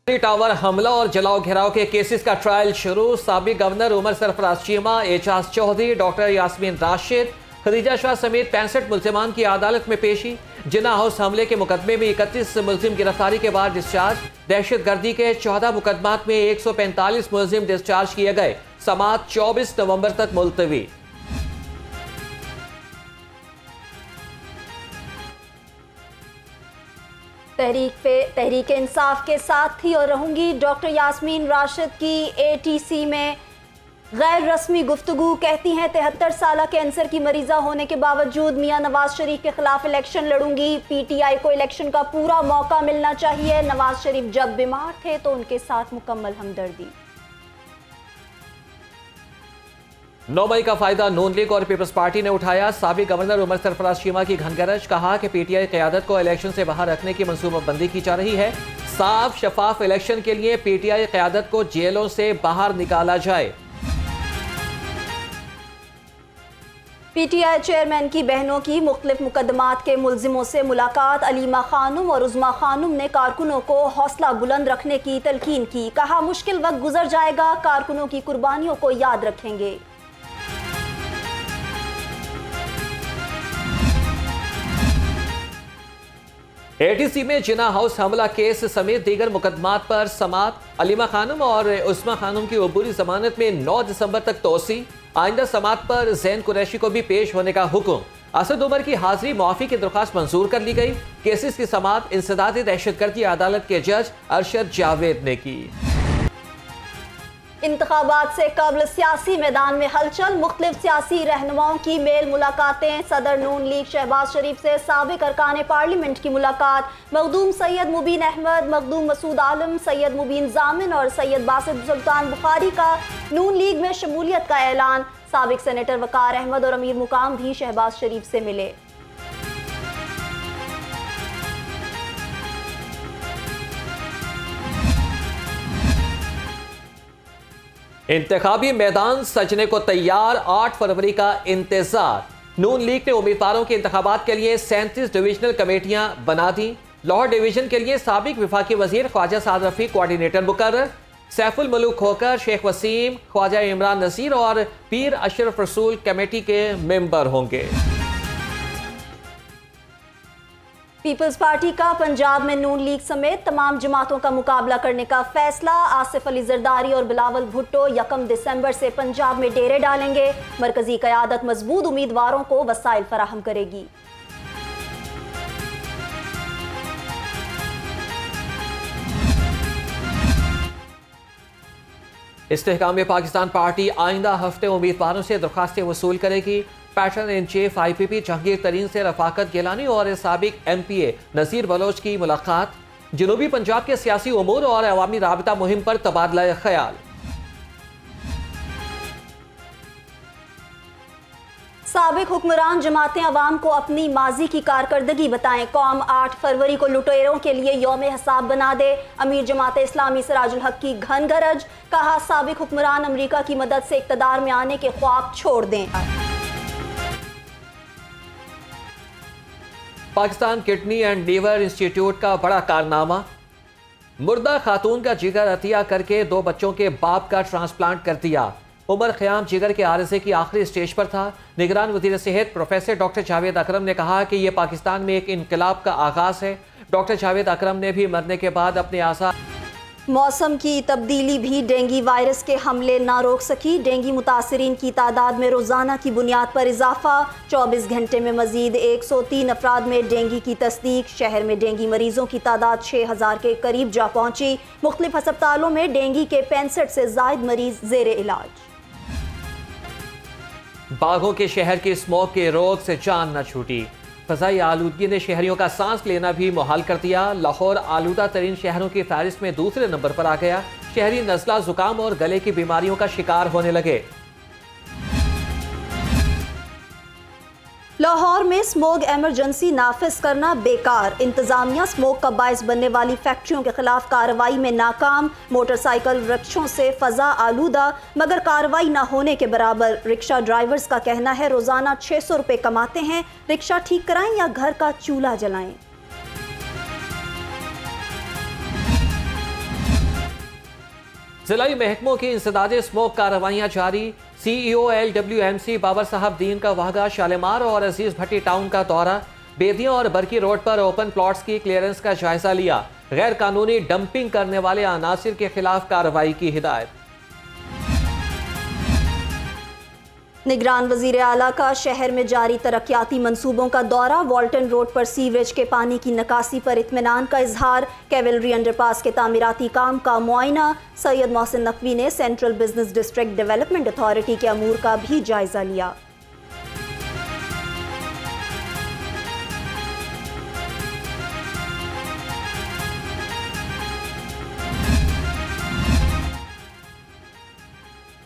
Tower हमला और जलाओ घेराव के केसेस का ट्रायल शुरू। साबिक गवर्नर उमर सरफराज चीमा, एजाज चौधरी, डॉक्टर यास्मीन राशिद, खदीजा शाह समेत 65 मुल्जिमान की अदालत में पेशी। जिन्ना हाउस हमले के मुकदमे में 31 मुल्जिम गिरफ्तारी के बाद डिस्चार्ज। दहशत गर्दी के 14 मुकदमात में 145 मुल्जिम डिस्चार्ज किए गए। समाअत 24 नवंबर तक मुलतवी। तहरीक इंसाफ के साथ थी और रहूंगी। डॉक्टर यास्मीन राशिद की ATC में गैर रस्मी गुफ्तगू। कहती हैं 73 साल कैंसर की मरीजा होने के बावजूद मियां नवाज शरीफ के खिलाफ इलेक्शन लड़ूंगी। PTI को इलेक्शन का पूरा मौका मिलना चाहिए। नवाज शरीफ जब बीमार थे तो उनके साथ मुकम्मल हमदर्दी। 9 मई का फायदा नून लीग और पीपल्स पार्टी ने उठाया। साबिक गवर्नर उमर सरफराज चीमा की घनगरज। कहा कि PTI क़यादत को इलेक्शन से बाहर रखने की मनसूबाबंदी की जा रही है। साफ शफाफ इलेक्शन के लिए PTI क़यादत को जेलों से बाहर निकाला जाए। PTI चेयरमैन की बहनों की मुख्तलिफ मुकदमात के मुल्जिमों से मुलाकात। अलीमा खानुम और उज़्मा खानुम ने कारकुनों को हौसला बुलंद रखने की तलकीन की। कहा मुश्किल वक्त गुजर जाएगा, कारकुनों की कुर्बानियों को याद रखेंगे। ATC में जिन्ना हाउस हमला केस समेत दीगर मुकदमात पर समाअत। अलीमा खानुम और उस्मा खानुम की अबूरी जमानत में 9 दिसंबर तक तोसी। आइंदा समाअत पर जैन कुरैशी को भी पेश होने का हुक्म। असद उमर की हाजिरी मुआफी की दरख्वास्त मंजूर कर ली गई। केसेस की समाअत इंसदादी दहशतगर्दी अदालत के जज अरशद जावेद ने की। इंतखाबात से कबल सियासी मैदान में हलचल। मुख्तलिफ सियासी रहनुमाओं की मेल मुलाकातें। सदर नून लीग शहबाज शरीफ से साबिक अरकान पार्लियामेंट की मुलाकात। मखदूम सैयद मुबीन अहमद, मखदूम मसूद आलम, सैयद मुबीन जामिन और सैयद बासित सुल्तान बुखारी का नून लीग में शमूलियत का ऐलान। साबिक सेनेटर वकार अहमद और अमीर मुकाम भी शहबाज शरीफ से मिले। इंतखाबी मैदान सजने को तैयार। 8 फरवरी का इंतजार। नून लीग ने उम्मीदवारों के इंतखाबात के लिए 37 डिविजनल कमेटियां बना दी। लाहौर डिवीजन के लिए साबिक विफाकी वजीर ख्वाजा साद रफीक कोऑर्डिनेटर मुकर्रर। सैफुल मलूक खोकर, शेख वसीम, ख्वाजा इमरान नसीर और पीर अशरफ रसूल कमेटी के मेंबर होंगे। पीपल्स पार्टी का पंजाब में नून लीग समेत तमाम जमातों का मुकाबला करने का फैसला। आसिफ अली जरदारी और बिलावल भुट्टो 1 दिसंबर से पंजाब में डेरे डालेंगे। मरकजी क़यादत मजबूत उम्मीदवारों को वसाइल फराहम करेगी। इस्तेहकाम पाकिस्तान पार्टी आइंदा हफ्ते उम्मीदवारों से दरख्वास्तें वसूल करेगी। Pattern in chief IPP Jahangir तरीन से रफाकत गिलानी और साबिक MPA नसीर बलोच की मुलाकात। जनूबी पंजाब के सियासी उमूर और अवामी राबता मुहिम पर तबादला ख्याल। साबिक हुक्मरान जमातें अवाम को अपनी माजी की कारकर्दगी बताएं। कौम 8 फरवरी को लुटेरों के लिए यौम हिसाब बना दे। अमीर जमात इस्लामी सिराजुल हक की घनगरज। कहा साबिक हुक्मरान अमरीका की मदद से इक़्तिदार में आने के ख्वाब छोड़ दें। Pakistan kidney and liver institute का बड़ा कारनामा। मुर्दा खातून का जिगर अतिया करके 2 बच्चों के बाप का ट्रांसप्लांट कर दिया। उमर ख़याम जिगर के आरज़े की आखिरी स्टेज पर था। निगरान वज़ीर सेहत प्रोफेसर डॉक्टर जावेद अकरम ने कहा कि यह पाकिस्तान में एक इनकलाब का आगाज़ है। डॉक्टर जावेद अकरम ने भी मरने के बाद अपने आसा। मौसम की तब्दीली भी डेंगू वायरस के हमले ना रोक सकी। डेंगू मुतासरीन की तादाद में रोज़ाना की बुनियाद पर इजाफा। 24 घंटे में मजीद 103 अफराद में डेंगू की तस्दीक। शहर में डेंगू मरीजों की तादाद 6000 के करीब जा पहुंची। मुख्तलिफ अस्पतालों में डेंगू के 65 से जायद मरीज जेर इलाज। बाघों के शहर की स्मोक के रोग से जान न छूटी। फ़ज़ाई आलूदगी ने शहरियों का सांस लेना भी मुहाल कर दिया। लाहौर आलूदा तरीन शहरों की फहरिस्त में दूसरे नंबर पर आ गया। शहरी नज़ला, जुकाम और गले की बीमारियों का शिकार होने लगे। लाहौर में स्मोग एमरजेंसी नाफिज करना बेकार। इंतजामिया स्मोक का बायस बनने वाली फैक्ट्रियों के खिलाफ कार्रवाई में नाकाम। मोटरसाइकिल रिक्शों से फजा आलूदा मगर कार्रवाई न होने के बराबर। रिक्शा ड्राइवर्स का कहना है रोजाना 600 रुपए कमाते हैं। रिक्शा ठीक कराएं या घर का चूल्हा जलाएं। जिलाई महकमों की इंसदाद स्मोक कार्रवाइयां जारी। CEO LWMC बाबर साहब दीन का वाहगा, शालीमार और अजीज भट्टी टाउन का दौरा। बेदियों और बरकी रोड पर ओपन प्लॉट्स की क्लियरेंस का जायजा लिया। गैर कानूनी डंपिंग करने वाले अनासिर के खिलाफ कार्रवाई की हिदायत। निगरान वजीर आला का शहर में जारी तरक्याती मंसूबों का दौरा। वॉल्टन रोड पर सीवरेज के पानी की निकासी पर इत्मीनान का इजहार। कैवलरी अंडरपास के तामीराती काम का मुआयना। सैयद मोहसिन नकवी ने central business district development authority के अमूर का भी जायजा लिया।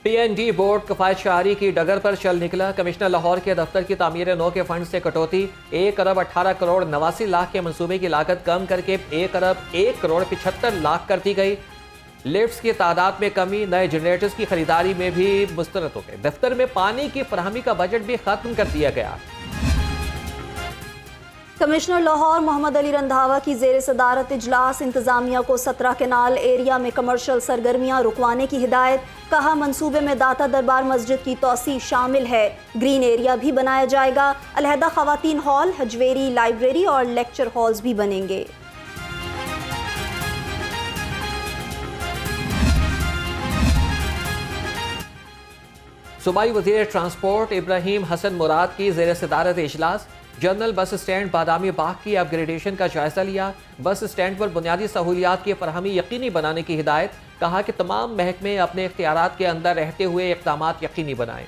PND बोर्ड कफायत शहरी की डगर पर चल निकला। कमिश्नर लाहौर के दफ्तर की तामीर नौ के फंड से कटौती। 1 अरब 18 करोड़ 89 लाख के मंसूबे की लागत कम करके 1 अरब 1 करोड़ 75 लाख कर दी गई। लिफ्ट्स की तादाद में कमी, नए जनरेटर्स की खरीदारी में भी मुस्तरद हो गए। दफ्तर में पानी की फराहमी का बजट भी खत्म कर दिया गया। कमिश्नर लाहौर मोहम्मद अली रंधावा की जेर सदारत इजलास। इंतजामिया को 17 केनाल एरिया में कमर्शियल सरगर्मियां रुकवाने की हिदायत। कहा मंसूबे में दाता दरबार मस्जिद की तोसी शामिल है। ग्रीन एरिया भी बनाया जाएगा। अलहदा खवातीन हॉल, हजवेरी, लाइब्रेरी और लेक्चर हॉल्स भी बनेंगे। सूबाई वज़ीर ट्रांसपोर्ट इब्राहिम हसन मुराद की जेर सदारत इजलास। General bus stand Badami Bagh की अपग्रेडेशन का जायजा लिया। बस स्टैंड पर बुनियादी सहूलियात की फराहमी यकीनी बनाने की हिदायत। कहा कि तमाम महकमे अपने इख्तियारात के अंदर रहते हुए इक़दामात यकीनी बनाएं।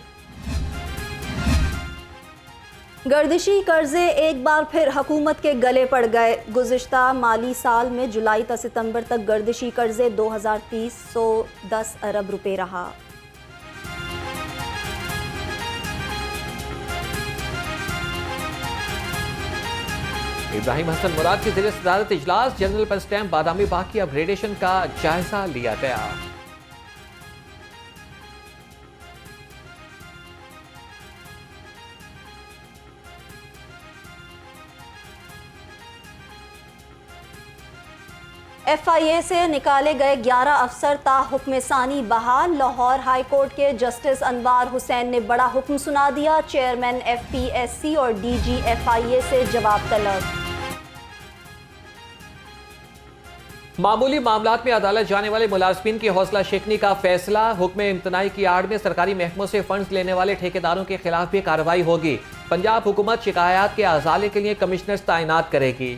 गर्दिशी कर्जे एक बार फिर हुकूमत के गले पड़ गए। गुज़िश्ता माली साल में जुलाई से सितंबर तक गर्दिशी कर्जे 2310 अरब रुपए रहा। इब्राहिम हसन मुराद की ज़ेर सदारत इजलास। General bus stand Badami Bagh की अपग्रेडेशन का जायजा लिया गया। FIA से निकाले गए 11 अफसर ता हुक्म सानी बहाल। लाहौर हाई कोर्ट के जस्टिस अनवार हुसैन ने बड़ा हुक्म सुना दिया। चेयरमैन FPSC और DG FIA से जवाब तलब। मामूली मामलात में अदालत जाने वाले मुलाजमीन की हौसला शिकनी का फैसला। हुक्म इम्तनाई की आड़ में सरकारी महकमों से फंड्स लेने वाले ठेकेदारों के खिलाफ भी कार्रवाई होगी। पंजाब हुकूमत शिकायत के अजाले के लिए कमिश्नर्स तैनात करेगी।